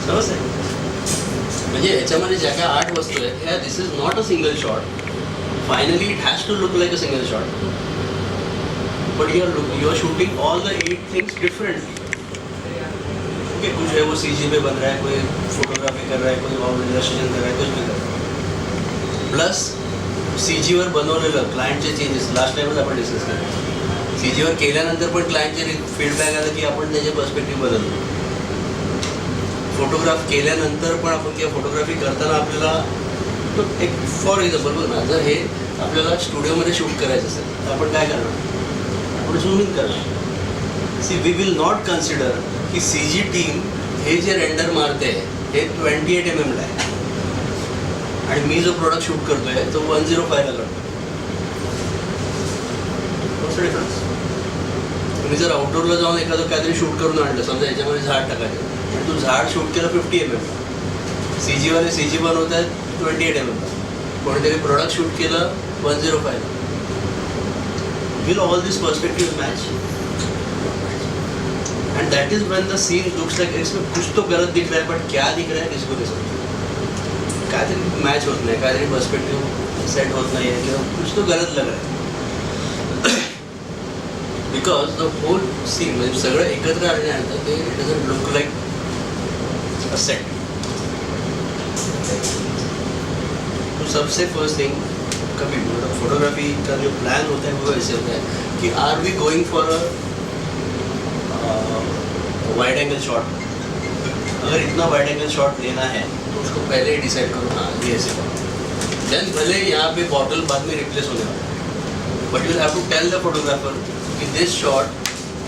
समजतंय? म्हणजे याच्यामध्ये ज्या काय 8 वस्तू आहेत ह्या this is not a single shot. Finally it has to look like a single shot, but you are shooting all the 8 things differently. Okay, कुछ है वो CG पे बन रहा है, कोई फोटोग्राफी कर रहा है, कोई और इलस्ट्रेशन कर रहा है, कुछ भी कर रहा है. प्लस CG वर बनवलेलं क्लायंटचे चेंजेस लास्ट टाइमच आपण डिस्कस केलं. CG वर केल्यानंतर पण क्लायंटचे फीडबॅक आलं की आपण त्याचे पर्स्पेक्टिव्ह बदलतो. फोटोग्राफ केल्यानंतर पण आपण किंवा फोटोग्राफी करताना आपल्याला एक फॉर एक्झाम्पल बघ ना, जर हे आपल्याला स्टुडिओमध्ये शूट करायचं असेल तर आपण काय करणार? आपण झूम इन करणार. सी वी विल नॉट कन्सिडर की CG टीम हे जे रेंडर मारते हे 28 mm ला आहे आणि मी जो प्रोडक्ट शूट करतोय तो 105 ला करतोय. What's the difference? तुम्ही जर आउटडोअरला जाऊन एखादं काहीतरी शूट करून आणलं, समजा याच्यामध्ये झाड टाकायचं, तू झाड शूट केलं 50 mm, CG वाले CG बनवत आहेत 28 mm, कोणीतरी प्रोडक्ट शूट केलं 105. Will all this perspective match? And that is when the scene looks like इसमें कुछ तो गलत दिख रहा है, बट क्या दिख रहा है किसको नहीं समझ. काहीतरी मॅच होत नाही, काहीतरी पर्स्पेक्टिव्ह सेट होत नाही आहे किंवा कुछ तो गलत लग रहा है. बिकॉज द होल सीन म्हणजे सगळं एकत्र आल्यानंतर ते it doesn't look like a set. तो सबसे फर्स्ट थिंग कभी मतलब फोटोग्राफी का जो प्लान होता है वो ऐसे होता है कि are we going for a wide angle shot. अगर इतना वाइड एंगल शॉट लेना है तो उसको पहले ही डिसाइड करो, हाँ ये ऐसे करो. देन भले यहाँ पे बॉटल बाद में रिप्लेस होने वाला, but you have to tell the photographer कि this shot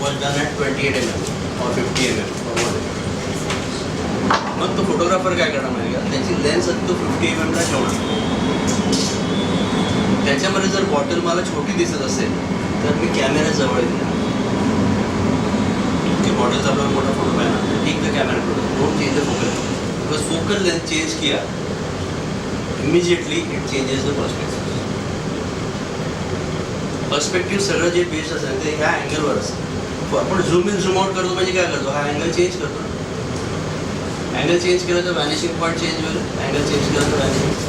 was done at 28 mm और 50 mm और वॉट. मग तो फोटोग्राफर काय करणार माहिती का, त्याची लेन्स तो 50 mm ला ठेवणार. त्याच्यामध्ये जर बॉटल मला छोटी दिसत असेल तर मी कॅमेरा जवळ घेणार. मॉडल्स आपला मोटा फोटो पाहिला, take the camera photo, don't change the focal, because focal length change किया immediately it changes the perspective. Perspective सगळं जे बेस्ड असेल ते ह्या अँगलवर असतं. आपण झूम इन झूम आउट करतो म्हणजे काय करतो, हा अँगल चेंज करतो. अँगल चेंज केलं तर व्हॅनिशिंग पॉईंट चेंज होईल, अँगल चेंज केलं तर व्हॅनिशिंग.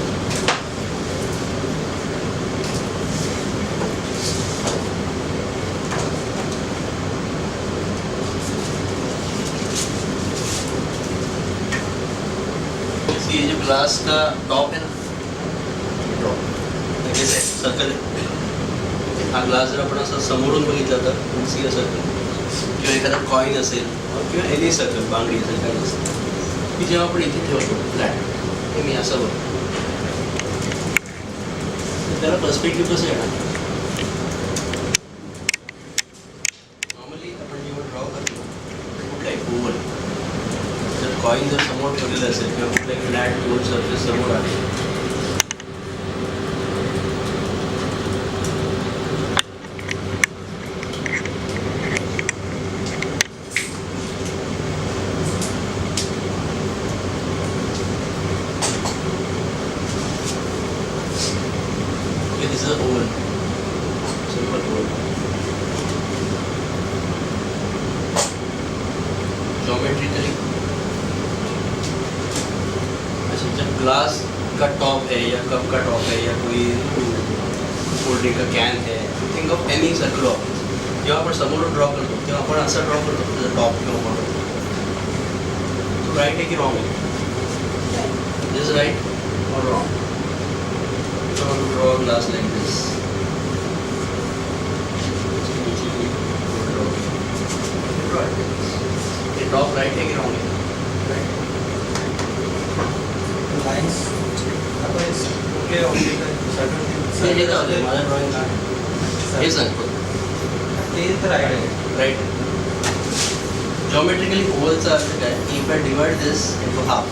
ये जो ग्लास का टॉप है ना, टॉप जैसे सर्कल है, हा ग्लास जर आपण असं समोरून बघितला तर सी अ सर्कल किंवा एखादा कॉईन असेल किंवा एनी सर्कल, बांगडी असेल काही असेल, की जेव्हा आपण इथे ठेवतो फ्लॅट, हे मी असं बघतो त्याला पर्स्पेक्टिव्ह कसं येणार. नॉर्मली आपण जेव्हा ड्रॉ करतो कुठलाही ओव्हल जर कॉईन जर समोर ठेवलेलं असेल किंवा कुठल्याही फ्लॅट गोल सरफेस समोर आले this is oval, simple oval. Geometrically जब ग्लास का टॉप है या कप का टॉप है या कोई कोल्ड ड्रिंक का कॅन है, think of any circle of. जेव्हा आपण समोरून ड्रॉ करतो तेव्हा आपण असं ड्रॉ करतो त्याचा टॉप किंवा बॉटम. तो राईट आहे की रॉंग आहे? दिस राईट और wrong? Draw glass like this. ये टॉप राईट आहे की रॉंग आहे? लाइन्स आता कुठले हे काय होतं माझ्या ड्रॉइंग हे सांगतो ते तर आहे राईट. जॉमेट्रिकली ओवलचा अर्थ काय, if I divide this into half,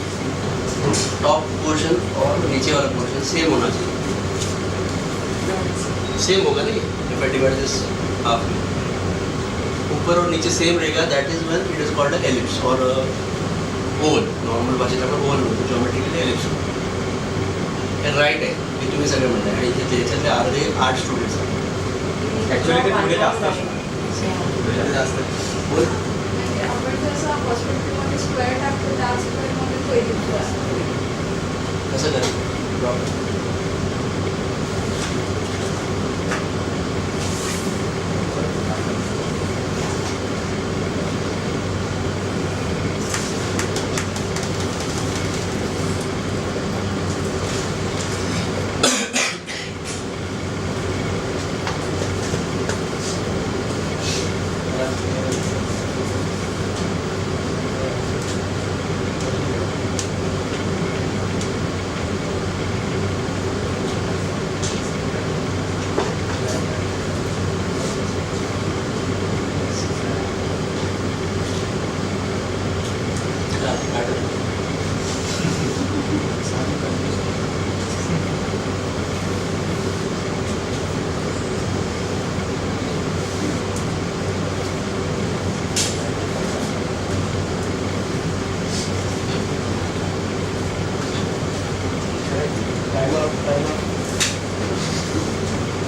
top portion और नीचे वाला पोर्शन सेम होना चाहिए. सेम होगा नहीं, if I divide this half में ऊपर और नीचे सेम रहेगा, that is when it is called a ellipse और ओवल. नॉर्मल भाषेत आपण ओवल म्हणतो, जॉमेट्रिकली एलिप्स. हे राईट आहे हे तुम्ही सगळे म्हणताय आणि इथे त्याच्यातले अर्धे 8 स्टुडंट्स आहेत. ॲक्च्युली ते थोडे जास्त असतात. बोल. आपण जसं हॉस्पिटलमध्ये स्क्वेअर टाकतो त्याच स्क्वेअरमध्ये कसं करेल ड्रॉप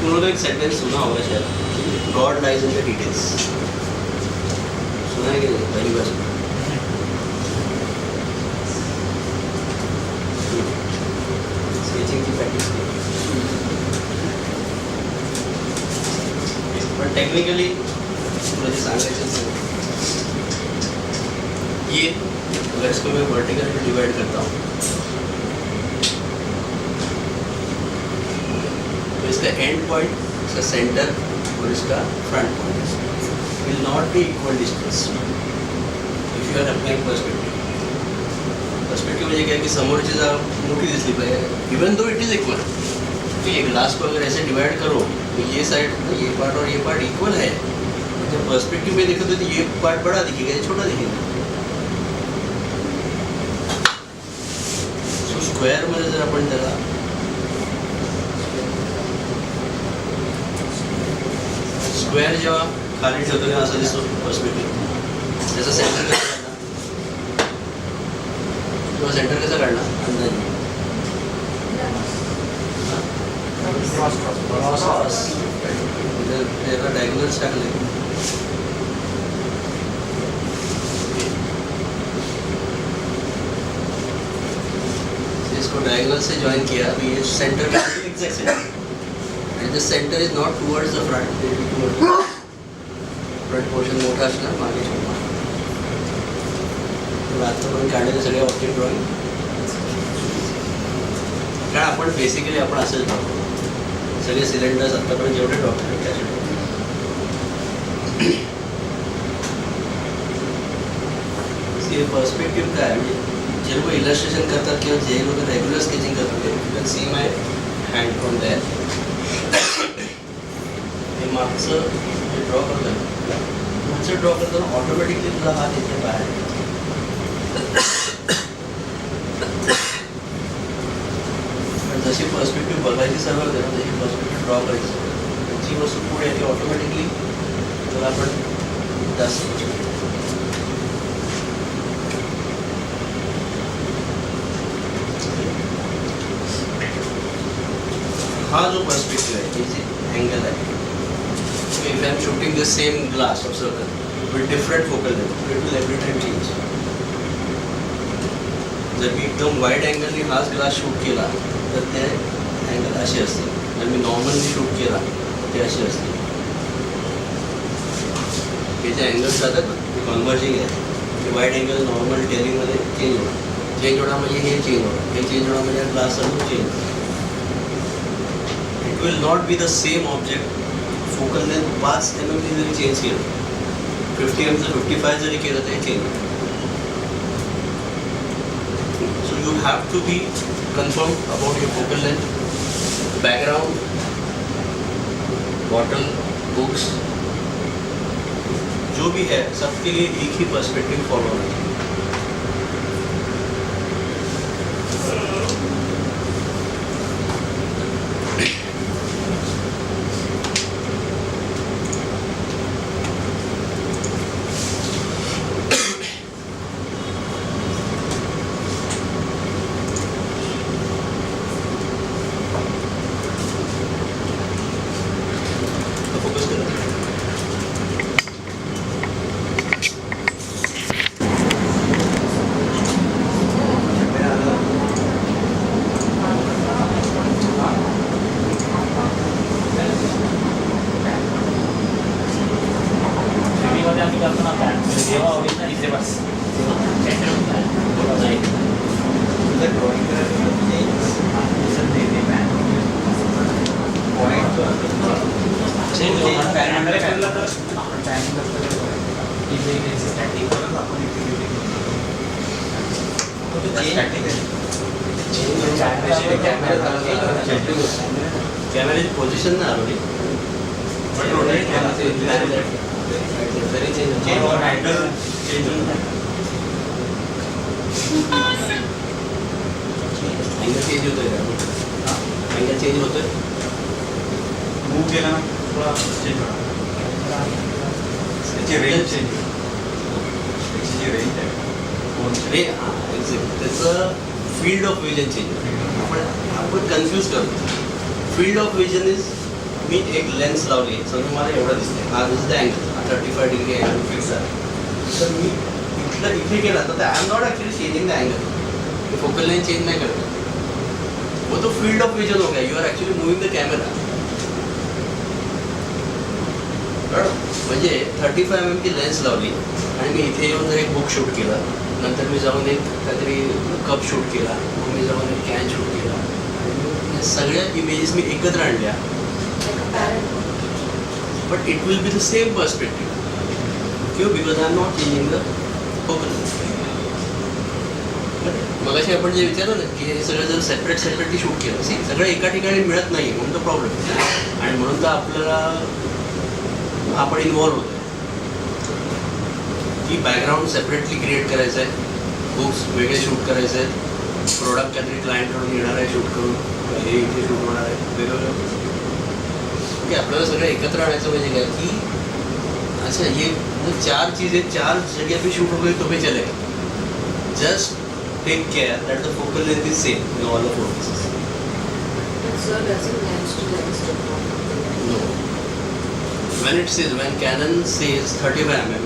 उन्होंने एक सेंटेंस सुना होगा शायद, God lies in the details. सुना है कि नहीं? पहली बार सुना। स्केचिंग की प्रैक्टिस की, पण टेक्निकली मुझे सांगायचं ये अगर इसको मैं वर्टिकली डिवाइड करता हूँ तो इसका एंड पॉइंट, इसका सेंटर और इसका front point will not be equal distance if you are applying perspective. Perspective म्हणजे काय की समोरची जागा मोठी दिसली पाहिजे even though it is equal. तो ये ग्लास को अगर ऐसे डिवाइड करो तो ये साइड ये पार्ट और ये पार्ट इक्वल है, जब पर्सपेक्टिव में देखो तो ये पार्ट बड़ा दिखेगा, ये छोटा दिखेगा। सो स्क्वेअर मध्ये जर आपण त्याला स्क्वेअर जेव्हा खाली ठेवतो तेव्हा असं दिसतो पर्स्पेक्टिव्ह, त्याचा सेंटर कसा काढणार किंवा सेंटर कसा काढणार अंदाजे त्याला डायगोनल्स टाकले, इसको डायगोनल से ज्वाइन किया तो ये सेंटर का exact centre and the center is not towards the front, it is towards front portion मोठा असणार मागे छोटा। तर आतापर्यंत काढलेले सगळे ऑब्जेक्ट ड्रॉइंग कारण आपण बेसिकली आपण असंच ड्रॉ सगळे सिलेंडर्स आतापर्यंत जेवढे ड्रॉ केले त्याचे ये पर्स्पेक्टिव्ह काय म्हणजे जे लोक इलस्ट्रेशन करतात किंवा जे लोक रेग्युलर स्केचिंग करतात you can see my hand from there. हे मागचं जे ड्रॉ करतात पुढचं ड्रॉ करताना ऑटोमॅटिकली तुला हात येते बाहेर, पण जशी पर्स्पेक्टिव्ह बघायची सवय होते ना तशी पर्स्पेक्टिव्ह ड्रॉ करायची जी वस्तू पुढे येते ऑटोमॅटिकली त्याला आपण जास्त हा जो पर्स्पेक्टिव्ह आहे हे जे अँगल आहे if I am shooting the same glass of circle with different focal length it will every time change. जर मी एकदम वाईड अँगलनी हाच ग्लास शूट केला तर ते अँगल असे असते, जर मी नॉर्मली शूट केला तर ते असे असते। हे जे अँगल्स जातात ते कन्व्हर्जिंग आहे, ते वाईड अँगल नॉर्मल टेलिंगमध्ये चेंज होणार म्हणजे हे चेंज होणार, हे चेंज होणार म्हणजे ग्लास सर्व चेंज होणार। It will not be the same object. Focal length 5 mm zari change केलं 50 mm से 55 जरी केलं तरी change. So you have to be confirmed about your focal length, background, bottle, books, जो भी है सबके लिए एक ही पर्सपेक्टिव फॉलो होना चाहिए। इसे बस नाही. ड्रॉइंग कॅमेराची पोझिशन नाही आलो अँगल चेंज होतोय का? अँगल चेंज होतोय. मूव केला ना थोडा चेंज होणार त्याची रेंज चेंज त्याची जी रेंज आहे रे हां एक्झॅक्ट त्याचं फील्ड ऑफ विजन चेंज आपण कन्फ्यूज करतो. फील्ड ऑफ विजन इज मी एक लेन्स लावली समजा मला एवढं दिसतंय हा this the angle 35 degree angle fix आहे तर मी इथे गेला तर I am not actually changing the angle focal length change नहीं करते वो तो फील्ड ऑफ विजन हो गया. You are actually moving the camera. म्हणजे 35 mm ची लेन्स लावली आणि मी इथे येऊन जर एक बुक शूट केलं नंतर मी जाऊन एक काहीतरी कप शूट केला मग मी जाऊन एक कॅन शूट केला आणि या सगळ्या इमेजेस मी एकत्र आणल्या but it will be the same perspective क्यों because I am not changing the focal. मग अशी आपण जे विचारलं ना की हे सगळं जर सेपरेटली शूट केलं सगळं एका ठिकाणी मिळत नाही म्हणून तो प्रॉब्लेम आणि म्हणून तर आपल्याला आपण इन्व्हॉल्व होतो की बॅकग्राऊंड सेपरेटली क्रिएट करायचं आहे बुक्स वेगळे शूट करायचे आहेत प्रोडक्ट काहीतरी क्लायंटकडून येणार आहे शूट करून हे इथे शूट होणार आहे वेगवेगळं की आपल्याला सगळं एकत्र आणायचं म्हणजे काय की अच्छा ये 4 चीज़ें 4 जगह पे शूट हो गई तो भी चलेगा. Just take care that the focal length is same in all the focuses. So doesn't lens to lens differ? No. When Canon says 35 mm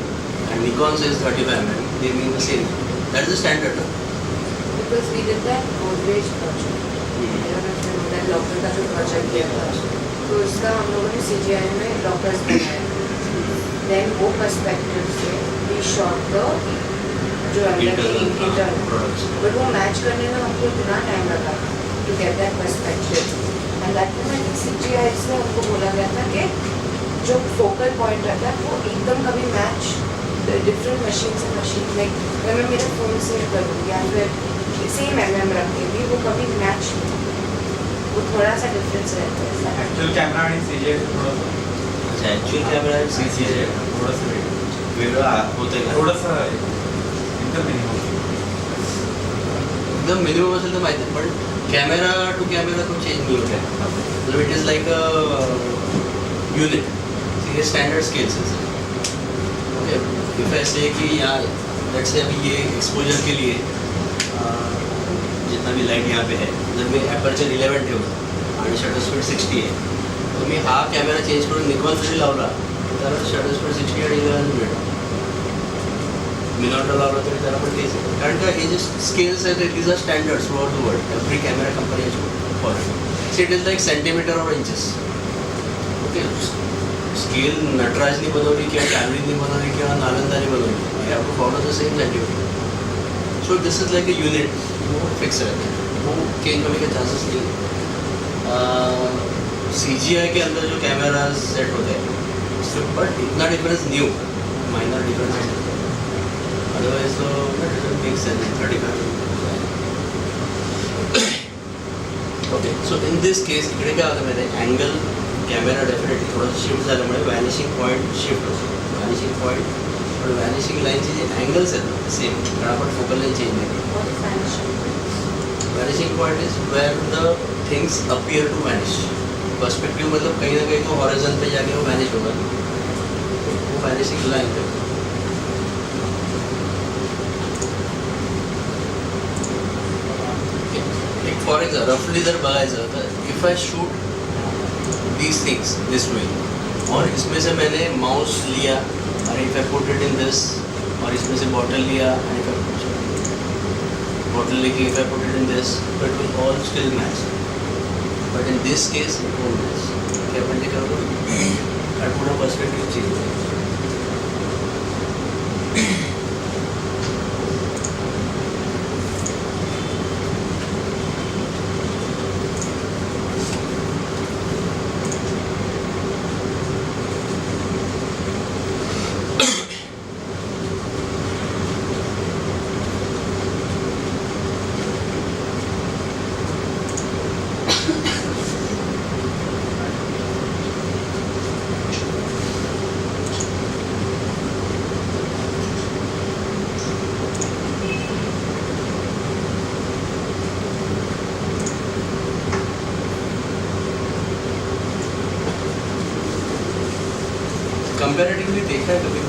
and Nikon says 35 mm, they mean the same. That is the standard. No? Because we did that Godrej project. I don't know if you know that locker का जो project किया था. तो उसका हम लोगों ने CGI में lockers बनाए. Then वो perspective से we shot the जो अंदर के इंटरनल बट वो मैच करने में हमको इतना टाइम लगा to get that perspective and that time CGI से हमको बोला गया था कि जो फोकल पॉइंट रहता है वो एकदम कभी मैच डिफरेंट मशीन से मशीन लाइक अगर मैं मेरे फ़ोन से करूँ या फिर सेम mm रख के भी वो कभी मैच वो थोड़ा सा डिफरेंस रहता है. ॲक्च्युअल कॅमेरा आणि CGI थोडंसं अच्छा ॲक्च्युअल कॅमेरा आणि CGI थोडंसं वेगळं होतं का थोडंसं एकदम मिनिमम असेल तर माहिती आहे पण कॅमेरा टू कॅमेरा तो चेंज नहीं होता है. It is like a unit ये स्टैंडर्ड स्केल्स है. ओके इफ ऐसे कि यहाँ लेट्स से अभी ये एक्सपोजर के लिए जितना भी लाइट यहाँ पे है जर मी ॲपर्चर 11 ठेवलं आणि शटर स्पीड 60 आहे तर मी हा कॅमेरा चेंज करून निकॉन जरी लावला तर शटर स्पीड 60 आणि 11 मिळेल. मिनॉटला लावला तरी त्याला पण तेच आहे कारण का हे जे स्केल्स आहेत these are standard throughout the world every camera company for it is like centimetre or inches. Okay scale नटराजनी बनवली किंवा कॅमरीनी बनवली किंवा नालंदानी बनवली हे आपण follow the same centimetre. So this is like a unit वो फिक्स रहता है वो चेंज होने के चांसेस नहीं. CGI के अंदर जो कैमरा सेट होते हैं बट इतना डिफरेंस नहीं होगा minor difference. Otherwise, so that doesn't make sense. 35. Okay, so in this case, इकडे काय होतं माहिती आहे अँगल कॅमेरा डेफिनेटली थोडंसं शिफ्ट झाल्यामुळे व्हॅनिशिंग पॉईंट शिफ्ट होतो. व्हॅनिशिंग पॉईंट पण व्हॅनिशिंग लाईनचे जे अँगल्स आहेत ना सेम कारण आपण फोकल लाईन चेंज नाही करतो. Vanishing point is where the things appear to vanish. Perspective मतलब कहीं ना कहीं तो हॉरिजॉन पे जाके वो वैनिश होगा वो वैनिशिंग लाइन है. फॉर एग्जाम्पल रफली जर बघायचं तर if I shoot these things this way और इसमें से मैंने माउस लिया और if I put it in this और इसमें से बॉटल लिया and if I bottle लेके if I put it in this it will all still match but in this case it won't match. क्या अपन क्या करोगे और पूरा पर्सपेक्टिव चेंज देखा है कभी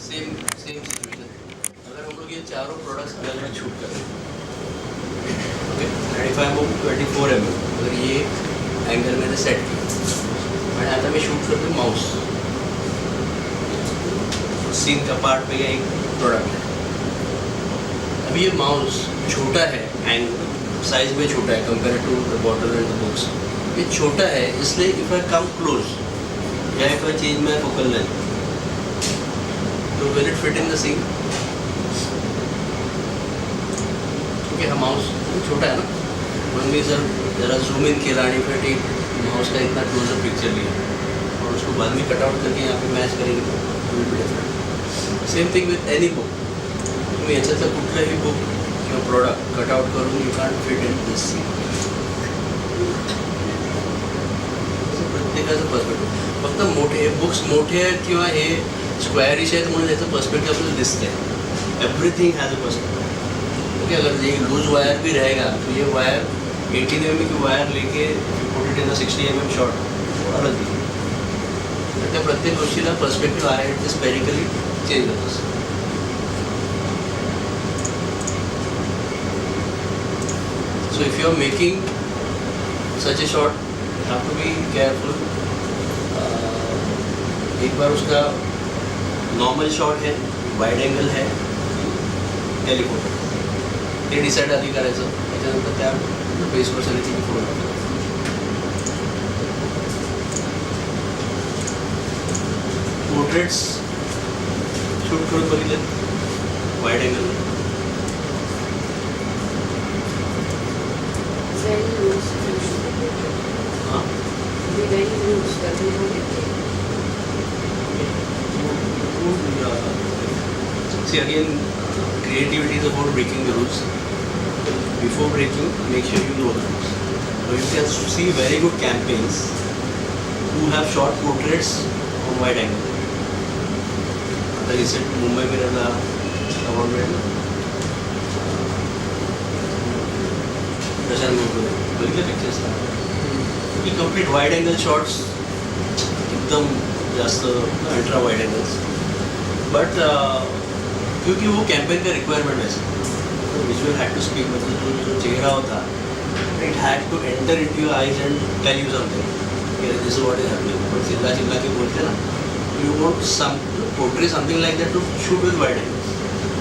सेम सिचुएशन, अगर हम लोग ये चारों प्रोडक्ट्स अलग अलग शूट करें, ओके 35 mm, अगर ये एंगल मैंने सेट किया और आता मैं शूट करती हूँ माउस, सीन का पार्ट पे एक प्रोडक्ट है। अब ये माउस छोटा है एंड साइज में छोटा है compare to the bottle and the books, ये छोटा है इसलिए इफ आई कम क्लोज या if I change my focal length तो will it fit in the scene? क्योंकि हा माउस छोटा है ना, म्हणून मी जरा झूम इन केला आणि फिर एक माउस का इतना क्लोजअप पिक्चर लिया और उसको बाद में कटआउट करके यहाँ पे मैच करेंगे तो will be different. Same thing with any book, तुम्ही याच्यातलं कुठलंही बुक किंवा प्रोडक्ट कटआउट करून you can't fit in this scene. प्रत्येकाचं पर्स्पेक्टिव्ह, फक्त मोठे बुक्स मोठे आहेत किंवा हे स्क्वेअरिश आहेत म्हणून याचं पर्स्पेक्टिव्ह आपल्याला दिसतंय। Everything has a perspective. Okay, अगर ये लूज वायर भी रहेगा तो ये वायर 18 mm की वायर लेके put it in a 60 mm shot अलग दिखेल। त्या प्रत्येक गोष्टीला पर्स्पेक्टिव्ह आहे ते स्पेरिकली चेंज होत असतं। So if you are making such a shot, you have to be careful. एक बार उसका नॉर्मल शॉट है, वाइड एंगल है, टेलीफोटो ते डिसाईड आधी करायचं, त्याच्यानंतर त्या बेसवर सगळी फोटो पोर्ट्रेट्स शूट करून बघितले wide angle See again, creativity is about breaking the rules. Before breaking, make sure you know the rules. So you can see very good campaigns who have shot portraits on wide angle. The recent Mumbai Mirror award winner, प्रशांत मोटू बघितले pictures ही complete wide angle shots एकदम जास्त ultra wide angles, but क्योंकि वो campaign का requirement है, visual had to speak, मतलब जो चेहरा होता it had to enter into your eyes and tell you something, this is what is happening. But चिल्ला चिल्ला के बोलते ना, you want some portray something like that to shoot with wide angles,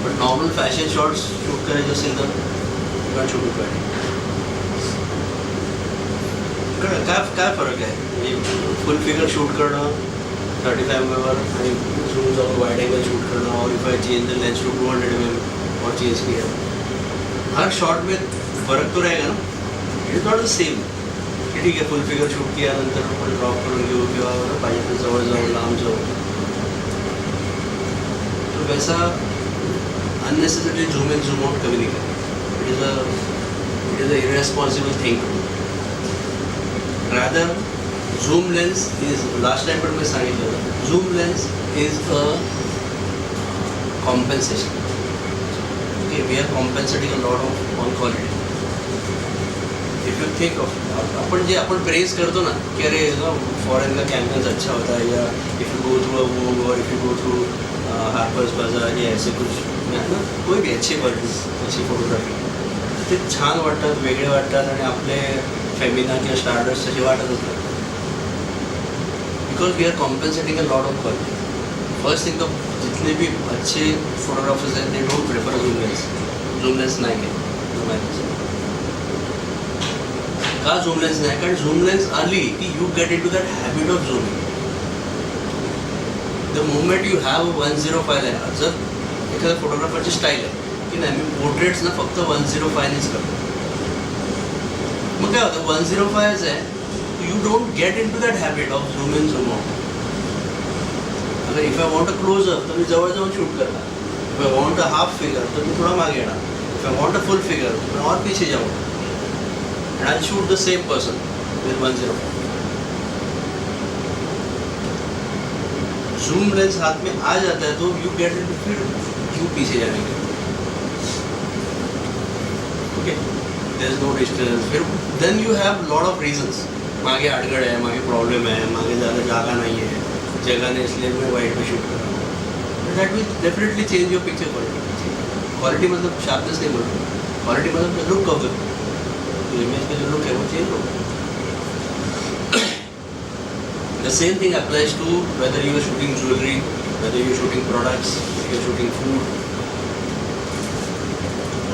but normal fashion shots shoot करायचे असेल तर you can shoot with wide angles. काय फरक आहे फुल फिगर शूट करणं 35 mm आणि झूम जाऊन वाइड एंगल शूट करना, और if I change the lens to 200 mm और चेंज किया, हर शॉट में फर्क तो रहेगा ना, it is not the same कि ठीक है फुल फिगर शूट किया नंतर आपण ड्रॉप करून घेऊ किंवा पाहिजे तर जवळ जाऊन लांब जाऊ, तो वैसा अननेसेसरी झूम इन झूम आउट कभी नहीं करें। It is a irresponsible thing. rather zoom lens is, last time पण मैं सांगितलं, zoom lens is a compensation. Okay, we are compensating a lot of on quality. If you think of upon praise करतो ना कि अरे foreign का campus अच्छा होता है, या if you go through a Vogue और if you go through Harper's Bazaar या ऐसे कुछ ना, कोई भी अच्छी वर्ड्स अच्छी फोटोग्राफी ते छान वाटतात, वेगळे वाटतात आणि आपले फेमिना किंवा स्टार्डर्स तसे वाटतच नाही, because we are compensating a lot of quality. First thing तो जितने भी अच्छे फोटोग्राफर्स हैं they don't prefer zoom lens नाही आहे। का झूम लेंस नाही? कारण झूम लेंस आली की you get in to that habit of zooming. The moment you have 105 आहे, जर एखाद्या फोटोग्राफरची स्टाईल आहे की नाही मी पोर्ट्रेट्स ना फक्त 105नेच करतो, मग काय होतं 105 आहे, you don't get in to that habit of zoom in zoom out. अगर if I want a closeup तर मी जवळ जाऊन शूट करणार, if I want a half figure तर मी थोडा मागे येणार, if I want a full figure मैं और पीछे जाऊँ and I'll shoot the same person with 105. Zoom lens हाथ में आ जाता है तो यू गेट इट, फिर यू पीछे जाने के Okay, there is no distance. Then you have lot of reasons. मागे अड़गड़ है, मागे प्रॉब्लम है, मागे ज़्यादा जगह नहीं है, जगह ने इसलिए मैं वाइड में शूट कर रहा हूँ. That will definitely change your picture quality. Quality मतलब sharpness नहीं बोल रहा, quality मतलब the look of the image का जो look है वो change होगा. The same thing applies to whether you are shooting jewelry, whether you are shooting products, if you are shooting food.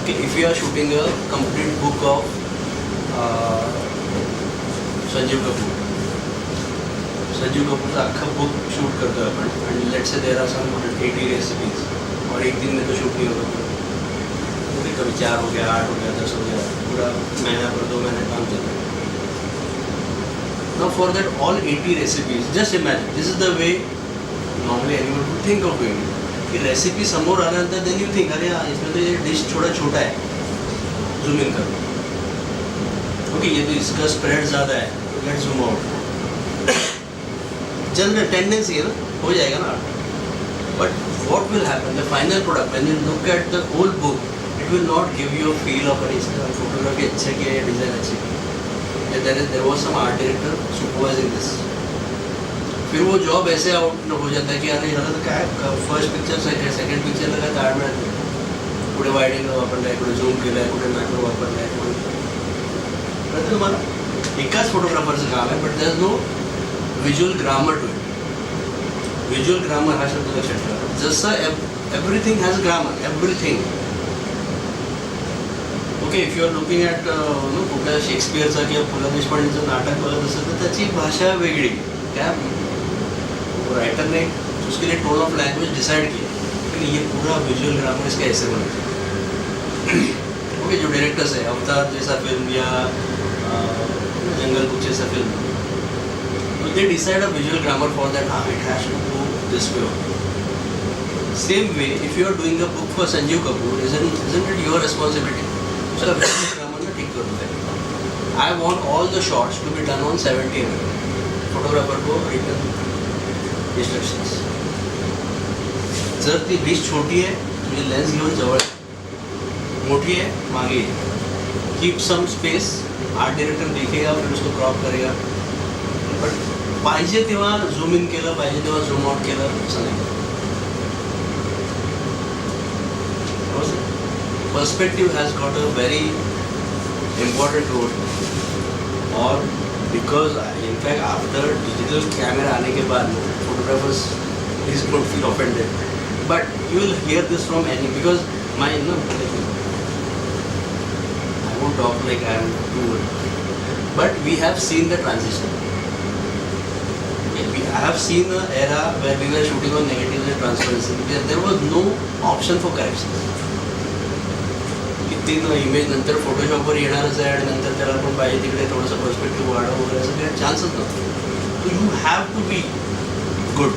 Okay, if you are shooting a complete book of Sanjeev Kapoor, Sanjeev Kapoor का अख्खा book shoot करते हैं अपन, and let's say there are some 80 recipes, और एक दिन में तो शूट नहीं होगा. ओके, कभी 4 हो गया, 8 हो गया, 10 हो गया, पूरा महीना पर 2 महीने काम चल रहा है. Now for that all 80 recipes, just imagine, this is the way normally anyone would think of doing it. कि रेसिपी समोर आल्यानंतर देन यू थिंक अरे यार इसमें तो ये डिश थोड़ा छोटा है, जूम इन करो. ओके, ये तो इसका स्प्रेड ज़्यादा है, let's zoom out. General tendency है ना, हो जाएगा ना. But what will happen the final product when you look at the whole book, it will not give you a feel of अरे इसका फोटोग्राफी अच्छे की है, डिज़ाइन अच्छी की. There was some art director supervising this. फिर वो job ऐसे आउट हो जाता है की अरे याला तर काय फर्स्ट पिक्चर सेकंड पिक्चर लगा तर आठ कुठे वायडिंग वापरलं आहे, कुठे झूम केलं आहे, कुठे मॅक्रो वापरलं आहे, तर तुम्हाला एकाच फोटोग्राफरचं काम आहे. But there is no visual grammar to it. Visual grammar हा शब्द लक्षात ठेवा. जसं everything has grammar, everything. Okay, if you are looking at कुठल्या शेक्सपियरचा किंवा पु ल देशपांडेचं नाटक बघत असेल तर त्याची भाषा वेगळी. क्या राइटर ने उसके लिए टोन ऑफ लैंग्वेज डिसाइड किया कि ये पूरा विजुअल ग्रामर इसका ऐसे बना. ओके, जो डायरेक्टर्स है, अवतार जैसा फिल्म या जंगल बुक जैसा फिल्म, तो they decide a visual grammar for that. हाँ, it has to go this way. Same way if you are doing a book for Sanjeev Kapoor, isn't it your responsibility उसका visual grammar ना ठीक कर दो. I want all the shots to be done on 70 mm. Photographer को return instructions. जर ती dish छोटी आहे, तुझी लेन्स घेऊन जवळ, मोठी है मागे, keep some space. Art director देखेगा, फिर उसको क्रॉप करेगा. बट पाहिजे तेव्हा झूम इन केलं, पाहिजे तेव्हा झूम आउट केलं, असं नाही. Perspective has got a very important role. और because in fact after digital camera आने के बाद photographers please don't feel offended, but you will hear this from any, because my I won't talk like I am too old, but we have seen the transition. Okay, I have seen an era where we were shooting on negatives and transparency because there was no option for correction. किती image नंतर फोटोशॉपवर येणारच आहे आणि नंतर त्याला पण पाहिजे तिकडे थोडंसं पर्स्पेक्टिव्ह वाढव वगैरे असं काही चान्सच नव्हतं. So you have to be good.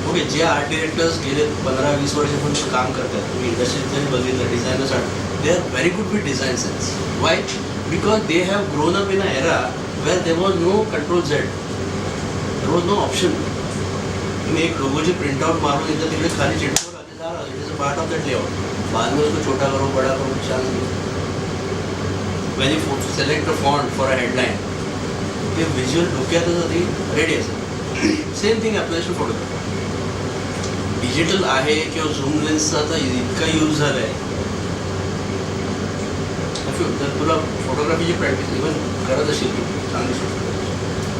Okay, जे आर्ट डिरेक्टर्स गेले 15-20 वर्षापासून काम करतात, तुम्ही इंडस्ट्रीत जरी बघितलं, designers art, they are very good with design sense. Why? Because they have grown up in an era where there was no Control Z. There was no option. तुम्ही एक लोगोची प्रिंट आउट मारून इथं तिकडे खाली चिटकवलं, ते झालं. It is a part of that layout. बाद में उसको छोटा करो, बड़ा करो, चांस नहीं. When you select a font for a headline, ते visual डोक्यातच आधी रेडी असेल. Same thing applies to photography. Digital आहे किंवा झूम लेन्सचा आता इतका यूज झाला आहे. जर तुला फोटोग्राफीची प्रॅक्टिस इव्हन करत असेल, चांगली शूट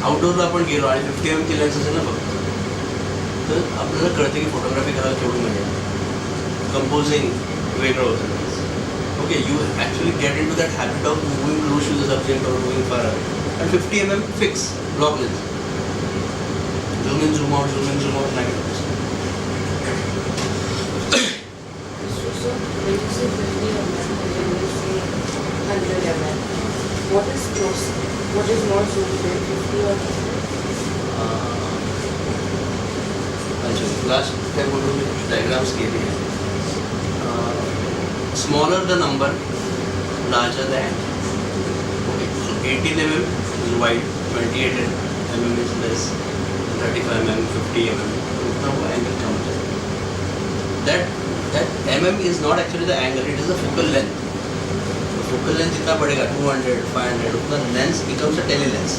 आउटडोरला आपण गेलो आणि 50 mm ची लेन्स असेल ना फक्त, तर आपल्याला कळते की फोटोग्राफी करायला केवढी मजा आहे. कंपोजिंग वेगळं होतं. Okay, you actually get in to that habit of moving close to the subject or moving far away. आणि 50 mm फिक्स ब्लॉक लेन्स, झूम इन झूम आउट, झूम इन झूम आउट नाही. What is close? What is more suitable, 50 or 100? अच्छा, last time म्हणून diagrams केले हैं. Smaller the number, larger the angle. Okay, so 18 mm is wide, 28 mm is less, 35 mm, 50 mm. उतना वो angle कम है. That that mm is not actually the angle, it is the focal length. The focal length जितना बढ़ेगा 200, 500, उतना lens becomes a telelens.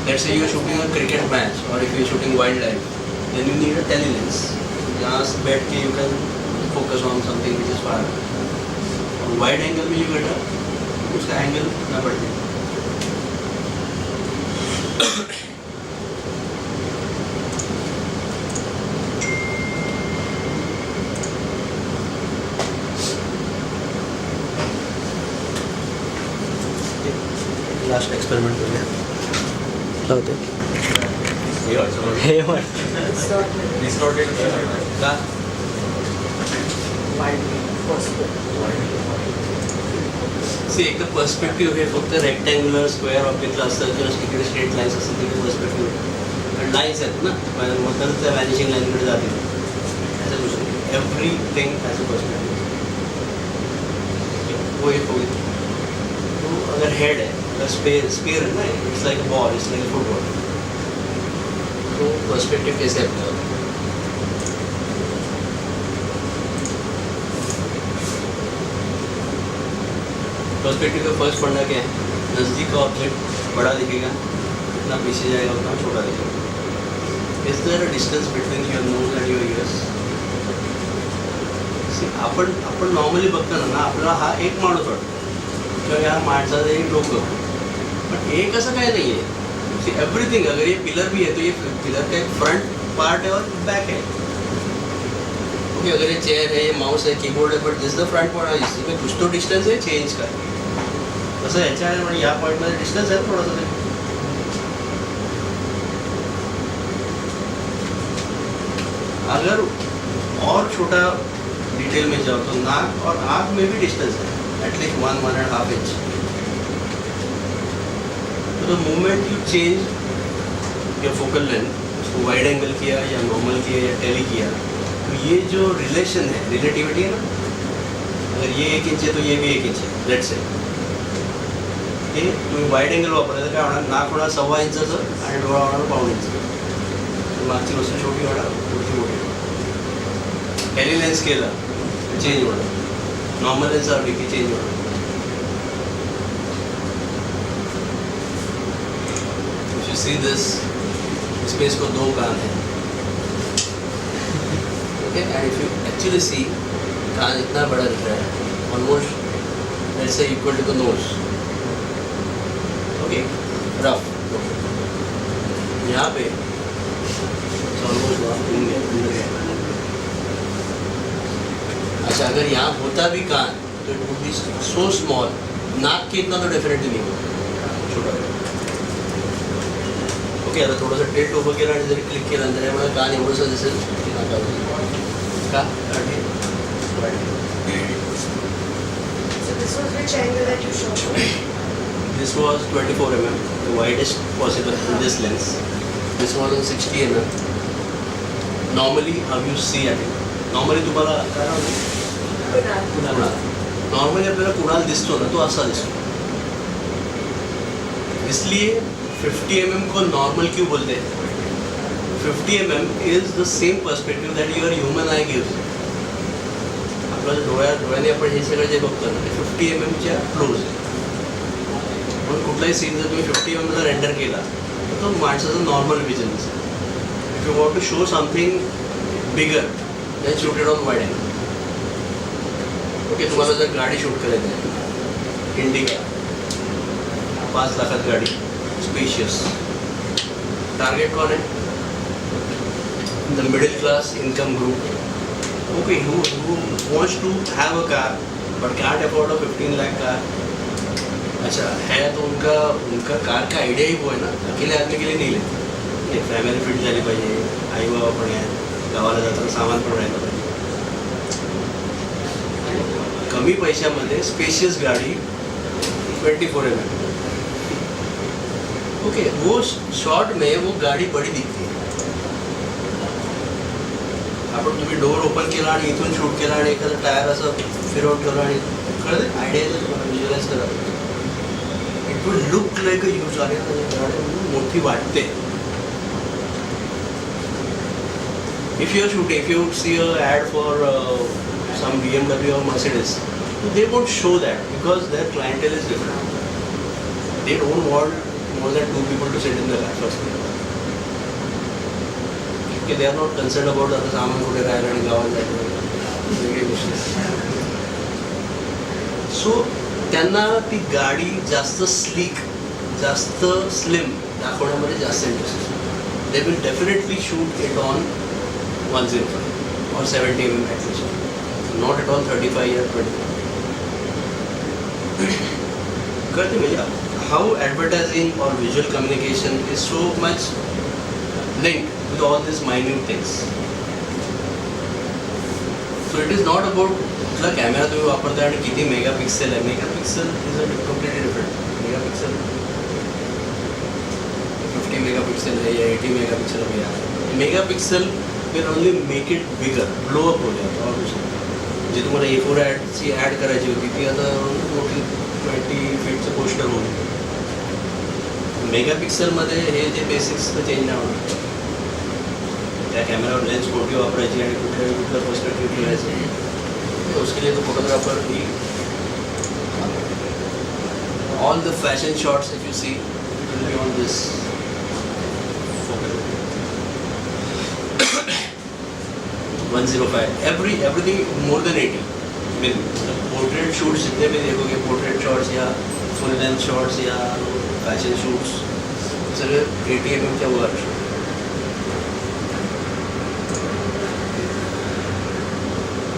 Let's say you are shooting a cricket match or if you are shooting wildlife, then you need a telelens. यहाँ से बैठ के you can focus on something which is far. और wide angle में you get a उसका angle ना बढ़ जाए. लास्ट एक्सपेरिमेंट कर लिया क्या होते सी एक पर्स्पेक्टिव्ह हे फक्त रेक्टँग्युलर स्क्वेअर ऑब्जेक्टला असतं किंवा इकडे स्ट्रेट लाईन्स असतात तिकडे पर्स्पेक्टिव्ह कारण लाईन्स आहेत ना मग त्या व्हॅनिशिंग लाईनकडे जातील as a everything as a perspective वो एक होईल तो अगर हेड है स्पेयर है ना it's like a ball it's like a football तो पर्सपेक्टिव कैसे अप्लाई होता है पर्सपेक्टिव का फर्स्ट पढ़ना क्या है नज़दीक का ऑब्जेक्ट बड़ा दिखेगा जितना पीछे जाएगा उतना छोटा दिखेगा is there a distance between your nose and your ears आपण नॉर्मली बघताना ना आपला हा एक माणूस वाटतो किंवा या माणसाचं एक डोकं पण एक असं काय नाही आहे सी एवरीथिंग अगर ये पिलर भी है तो ये पिलर का एक फ्रंट पार्ट है और बैक है ओके अगर ये चेयर है ये माउस है कीबोर्ड है but this the front part है इसमें कुछ तो डिस्टेंस है चेंज का तसं याच्या म्हणजे या पॉईंटमध्ये डिस्टेंस आहे थोडासा तरी अगर और छोटा डिटेल में जाओ तो नाक और आँख में भी डिस्टेंस है एटलीस्ट 1.5 इंच तो the moment you change your focal length उसको वाइड एंगल किया या नॉर्मल किया या टेली किया तो ये जो रिलेशन है रिलेटिविटी है ना अगर ये 1 इंच है तो ये भी 1 इंच है लेट्स से ते तुम्ही वाईड एंगल वापरायचं काय होणार नाक होणार 1.25 इंचाचं आणि डोळा होणार 1.5 इंच मागची वस्तू छोटी होणार पुढची मोठी होणार टेली लेन्स केला चेंज होणार नॉर्मल लेन्स लावली की चेंज होणार इफ यू सी दिस इसमें इसको 2 कान है okay and if you actually see कान इतना बड़ा दिख रहा है almost let's say equal to the nose okay rough यहाँ पे ऑलमोस्ट घूम गया अच्छा अगर यहाँ होता भी कान तो it would be so small नाक के इतना तो डेफिनेटली नहीं होता छोटा ओके आता थोडंसं टेल्ट उभं केलं आणि जरी क्लिक केलं तर यामुळे कान एवढंसं दिसेल की नाकावर का So this was which angle that you shot? This was 24 mm, the widest possible in this lens. This was on 60 mm. Normally, how you see at it. Normally तुम्हाला काय कुणाल नॉर्मली आपल्याला कुणाल दिसतो ना तो असा दिसतो इसलिए 50 mm को नॉर्मल क्यों बोलते हैं 50 mm is the same perspective that your human I gives आपल्याला डोळ्याने आपण हे सगळं जे बघतो ना ते 50 mm च्या क्लोज आहे म्हणून कुठलाही सीन जर तुम्ही 50 mm ला रेंडर केला तर तो माणसाचा नॉर्मल विजन असेल if you want to show something bigger then shoot it on wide angle okay तुम्हाला जर गाडी शूट करायची आहे इंडिका 5 लाखात गाडी स्पेशियस टार्गेट कौन है the middle class income group okay who wants to have a car but can't afford a 15 lakh car अच्छा है तो उनका कार का आइडिया ही वो है ना अकेले आदमी के लिए नहीं लेते फॅमिली फिट झाली पाहिजे आई बाबा पण आहेत गावाला जाताना सामान पण राहिलं पाहिजे कमी पैशामध्ये स्पेशियस गाडी 24 mm ओके वो शॉट में वो गाडी बड़ी दिखती है आपण तुम्ही डोर ओपन केला आणि इथून शूट केला आणि एखादं टायर असं फिरवून ठेवलं आणि कळलं आयडिया येईल तुम्हाला व्हिज्युअलाइज करा it will look like a huge आहे गाडी मोठी वाटते if you are shooting if you see a ad for some BMW or Mercedes, they won't show that because their clientele is different. They don't want more than 2 people to sit in the car first. Okay, they are not concerned about आता सामान कुठे राहिलं आणि गावात जायचं वेगळी गोष्ट. सो त्यांना ती गाडी जास्त स्लीक, जास्त स्लिम दाखवण्यामध्ये जास्त interest. They will definitely shoot it on 105 or 70 mm at least. Not at all 35 or 25. कळते म्हणजे how advertising or visual communication is so much linked with all these minute things. So it is not about कुठला camera तुम्ही वापरता आणि किती megapixel आहे. Megapixel is a completely different. Megapixel 50 megapixel है या 80 मेगापिक्सेल है यार. Megapixel will only make it bigger, blow up हो जाता और कुछ नाही. जे तुम्हाला A4 ॲडची ॲड करायची होती ती आता मोठी 20 फीटचं पोस्टर होईल. मेगापिक्सेलमध्ये हे जे बेसिक्स तर चेंज नाही होणार. त्या कॅमेरावर लेन्स कोणती वापरायची आणि कुठलं पर्स्पेक्टिव्ह ठेवायचं, तो उसके लिए तो फोटोग्राफर ही. All the fashion shots if you see will be on this. 105 everything more than 80. I mean portrait shoots जितने भी देखोगे, पोर्ट्रेट शॉट्स या फुल लेंथ शॉट्स या फैशन शूट्स सगळे 80 mm च्या वर.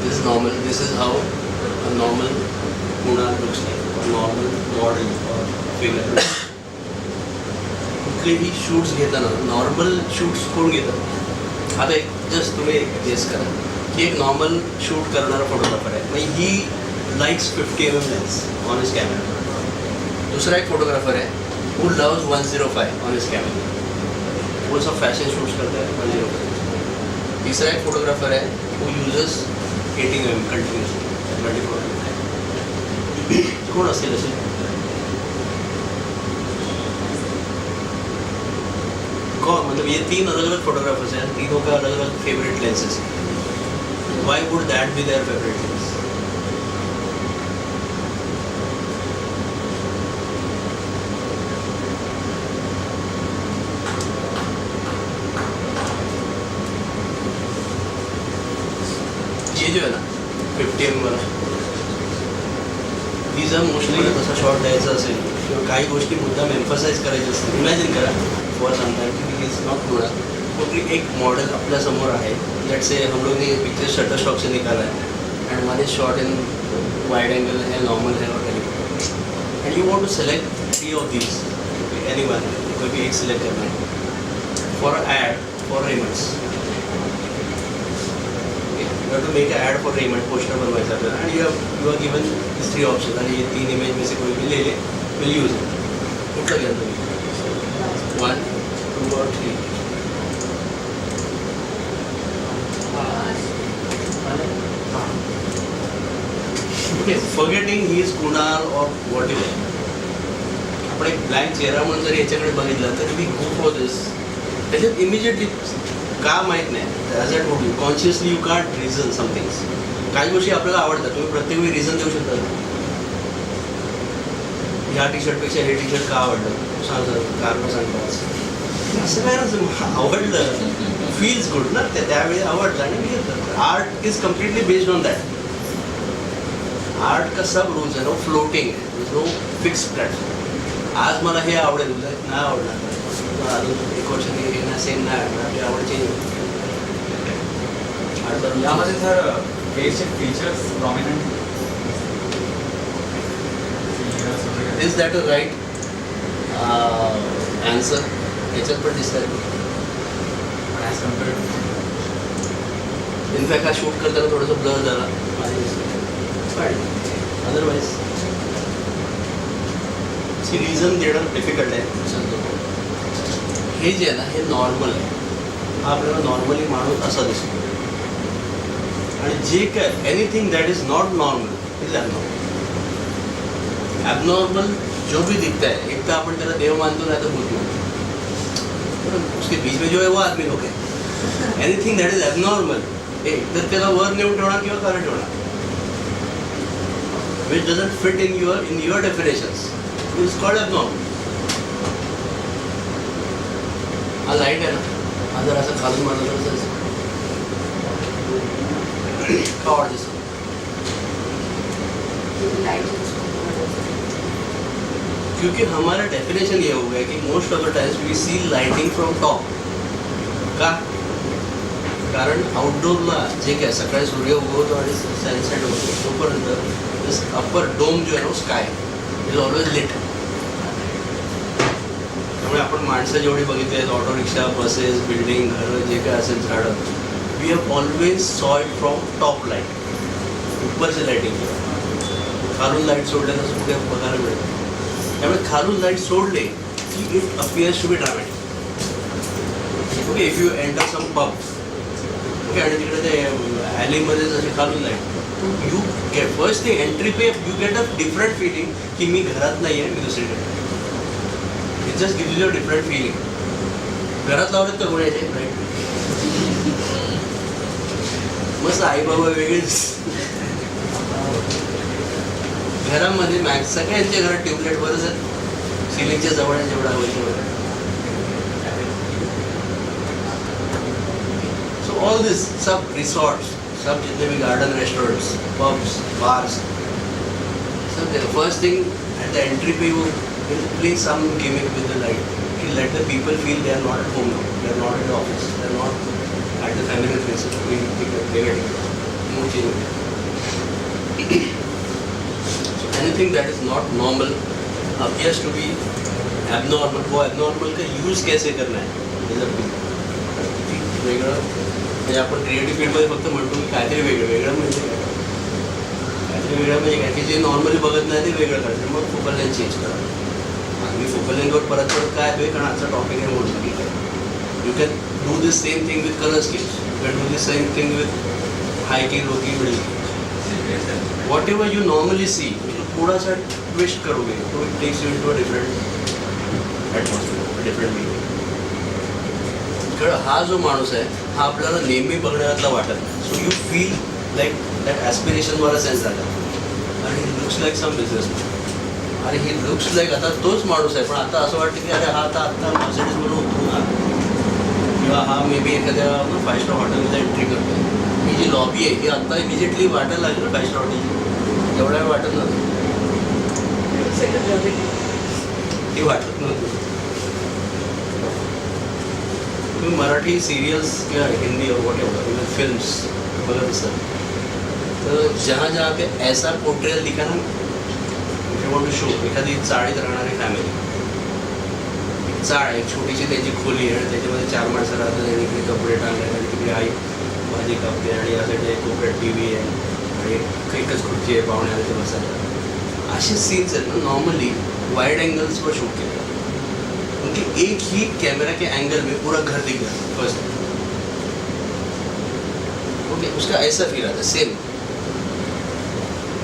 This is normal. This is how a normal Kunal looks like, a normal model or figure. कुठलेही shoots घेताना नॉर्मल शूट्स कोण घेतात. आता एक जस्ट तुम्ही एक गेस करा की एक नॉर्मल शूट करणारा फोटोग्राफर आहे, मग he likes 50 mm lens on his camera. दूसरा एक फोटोग्राफर है who loves 105 on his camera, वो सब फैशन शूट्स करता है 105. तीसरा एक फोटोग्राफर है who uses 80 mm कंटिन्यूसली 24. कोण असेल असे. कौन, मतलब ये 3 अलग अलग फोटोग्राफर्स हैं, तीनों का अलग अलग फेवरेट लेंसेज है. Why would that be their favorite lens? ये जो है ना 50 mm वाला, these are mostly तसा शॉट द्यायचा असेल किंवा काही गोष्टी मुद्दाम एम्फसाइज करायचे असतील. इमॅजिन करा फॉर सम टाइम की इज नॉट थोड़ा कोई एक मॉडल अपने समोर है, लेट्स से हम लोग ने पिक्चर शटर स्टॉक से निकाला है and one is shot in wide angle है, नॉर्मल है और telephoto, and you want to select 3 of these, anyone, कोई भी एक सिलेक्ट करना है for ad for Raymond's. You have to make a ad for Raymond, poster बनवायचा आपल्याला आणि you are given this 3 option आणि ये 3 इमेज में से कोई भी ले ले, विल यूज इट. कुठलं घ्या तुम्ही, 1, 2 और 3. Okay, forgetting he is Kunal or whatever. आपण एक ब्लँक चेहरा म्हणून जर याच्याकडे बघितलं तर वी गो फॉर दिस. त्याच्यात इमिजिएटली का माहीत नाही, as I told you consciously you can't reason some things. काही गोष्टी आपल्याला आवडतात, तुम्ही प्रत्येक वेळी रिझन देऊ शकता. ह्या टी शर्टपेक्षा हे टी शर्ट का आवडलं सांगतात, कारण सांगतात. असं काय नसतं, आवडलं, फील्स गुड ना, त्यावेळी आवडलं आणि मी घेतलं. Art is completely based on that. Art का सब रूल्स है, नो फ्लोटिंग है, नो फिक्स प्लॅटफॉर्म. आज मला हे आवडेल, नाही आवडणार, अजून एक वर्ष हे ना सेम नाही आवडणार, ते आवड चेंज होतं. यामध्ये sir basic features prominent is that a right answer. याच्यात पण दिसतंय ॲज कम्पेअर्ड इनफॅक्ट हा शूट करताना थोडंसं ब्लर झाला, अदरवाईज रिझन देणं डिफिकल्ट आहे. सांगतो हे जे आहे ना हे नॉर्मल आहे, हा आपल्याला नॉर्मली माणूस असा दिसतो आणि जे काय anything that is not normal is abnormal. Abnormal जो भी दिखता है, एक तर आपण त्याला देव मानतो नाही तर भूत मानतो, उसके बीच में जो है वो आदमी लोग है. एनिथिंग दॅट इज ॲबनॉर्मल एक तर त्याला वर नेऊन ठेवणार किंवा खाली ठेवणार. which doesn't fit in your definitions. It's called abnormal. हा लाईट आहे ना, हा जर असं खालून मारलं तर का वाढ दिसतो? क्योंकि हमारा डेफिनेशन ये हो गया कि most of the times we see lighting from top. का? कारण आउटडोरला जे काय सकाळी सूर्य उगवतो आणि सनसेट होतो तोपर्यंत अप्पर डोम जो आहे ना स्काय इज ऑलवेज लिट. त्यामुळे आपण माणसं जेवढी बघितली आहेत, ऑटो रिक्षा, बसेस, बिल्डिंग, घरं, जे काय असेल, झाडं, we have always saw it from top light. उपरचे लाईटिंग खालून लाईट सोडले तसं कुठे बघायला मिळतं. त्यामुळे खालून लाईट सोडले की it appears to be dramatic. Okay, if you enter some pub, okay, आणि तिकडे ते ॲलीमध्ये जसे खालून लाईट, यू गेट फर्स्ट ते एंट्री पे you get a different feeling की मी घरात नाही आहे, मी दुसरीकडे. It just give you a different feeling. घरात लावलेत तर कोणाचे राईट मस्त आई बाबा वेगळेच. घरामध्ये मॅक्स सगळ्यांच्या घरात ट्यूबलाईट बरंच आहेत, सिलिंगच्या जवळ आहे जेवढा होईल तेवढं. सो ऑल दिस सब रिसॉर्ट्स, सब जितने भी गार्डन, रेस्टोरेंट्स, पब्स, बार्स, सब first thing at the entry पे you play some gimmick with the light to let the people feel they are not at home now, they are not at the office, they are not at the family places. Mood change. So anything that is not normal appears to be abnormal. वो abnormal का use कैसे करना है हे जर वेगळं म्हणजे आपण creative फील्डमध्ये फक्त म्हणतो की काहीतरी वेगळं म्हणजे काहीतरी वेगळं म्हणजे काय की जे नॉर्मली बघत नाही ते वेगळं करायचं. मग फोकल लेंथ चेंज करा. मी फोकल लेंथवर परत काय आहे कारण आजचा टॉपिक आहे म्हणून ठीक आहे. You can do this same thing with colour scales, you can do this same thing with high key low key middle key. Whatever you normally see थोड़ा सा ट्विस्ट करोगे तो it takes you into a different atmosphere, different meaning. कारण हा जो माणूस आहे हा आपल्याला नेहमी बघण्यातला वाटत नाही. So you feel like that aspiration मला सेन्स झाला आणि he looks like some businessman. अरे ही लुक्स लाईक आता तोच माणूस आहे पण आता असं वाटतं की अरे हा आता मर्सिडीज म्हणून उतरून आला किंवा हा मे बी एखाद्या 5 स्टार हॉटेलमध्ये एंट्री करतो. ही जी लॉबी आहे ही आता इमिजिएटली वाटायला लागली ना 5 स्टार हॉटेलची. एवढा वेळ वाटत नव्हतं, ती वाटत नव्हती. तुम्ही मराठी सिरियल्स किंवा हिंदी और वॉट एवर फिल्म्स बघत असाल तर जहाँ जहाँ पे ऐसा पोर्ट्रेयल दिखा ना, वॉन्ट टू शो एखादी चाळीत राहणारी फॅमिली, चाळ एक छोटीशी त्याची खोली आहे आणि त्याच्यामध्ये 4 माणसं राहतात आणि इकडे कपडे टांगले आणि तिकडे आई भाजी कापते आणि यासाठी एक कोपऱ्यात टी व्ही आहे आणि एकच खुर्ची आहे पाहुणे आले ते बसायला. असे सीन्स आहेत ना नॉर्मली वाइड एंगल्सवर शूट केले क्योंकि एक ही कैमरा के एंगल में पूरा घर दिख रहा है फर्स्ट. ओके, उसका ऐसा फील आता है same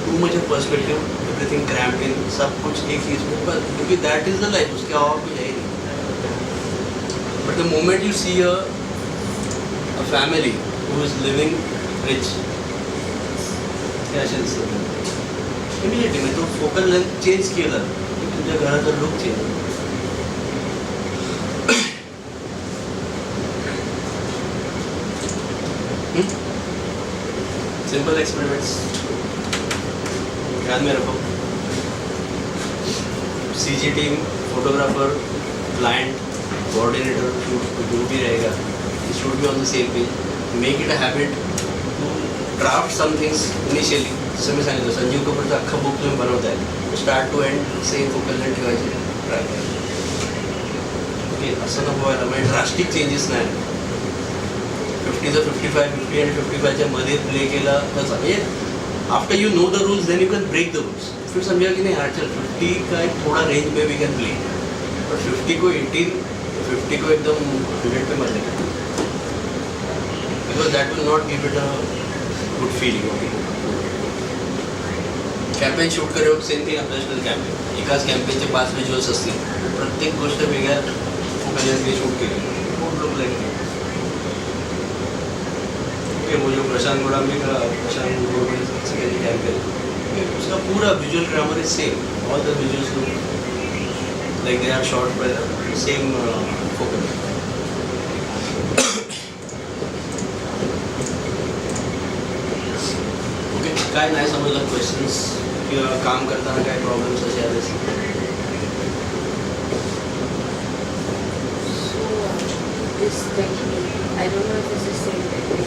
too much perspective, everything cramped in, सब कुछ एक ही इसमें, पर क्योंकि दैट इज द लाइफ, उसके अलावा कुछ है ही नहीं. But the moment you see a family who is living rich, क्या इमिजिएटली मी तो फोकल लेंथ चेंज केलं की तुझ्या घराचा लुक चेंज. सिंपल एक्सपेरिमेंट्स ध्यान में रखो. CG team, photographer, client, coordinator, जो भी रहेगा, should be on the same page. Make it a habit to draft some things initially. जसं मी सांगितलं संजीव कपूरचं अख्खा बुक तुम्ही बनवताय, start to end same focal length ठेवायचे, ट्राय करा. ओके, असं नको व्हायला म्हणजे ड्रास्टिक चेंजेस नाही. 50 50 आणि 55च्या मध्ये प्ले केला तर म्हणजे after you know the rules then you can break the rules. फिर समझा कि नहीं यार चल 50 का एक थोड़ा रेंज में वी कैन प्ले, बट 50 को 18, 50 को एकदम 100 पे मत लेकर, because that will not give it a good feeling. Campaign shoot करे सेम थिंग आपल्याला कॅम्पेन, एकाच कॅम्पेनचे 5 व्हिज्युअल्स असतील, प्रत्येक गोष्ट वेगळ्या फोकलने शूट केली, खूप लुक लाईक. ओके, वो जो प्रशांत गोडांबी का प्रशांत गोडांबी सगळ्यांनी कॅम्पेन उसका पूरा visual grammar is same. All the visuals look like they are shot by the same focal. Okay, काय नाही समजलं questions किंवा काम करताना काय problems असे आले So this technique, I don't know if it's the same technique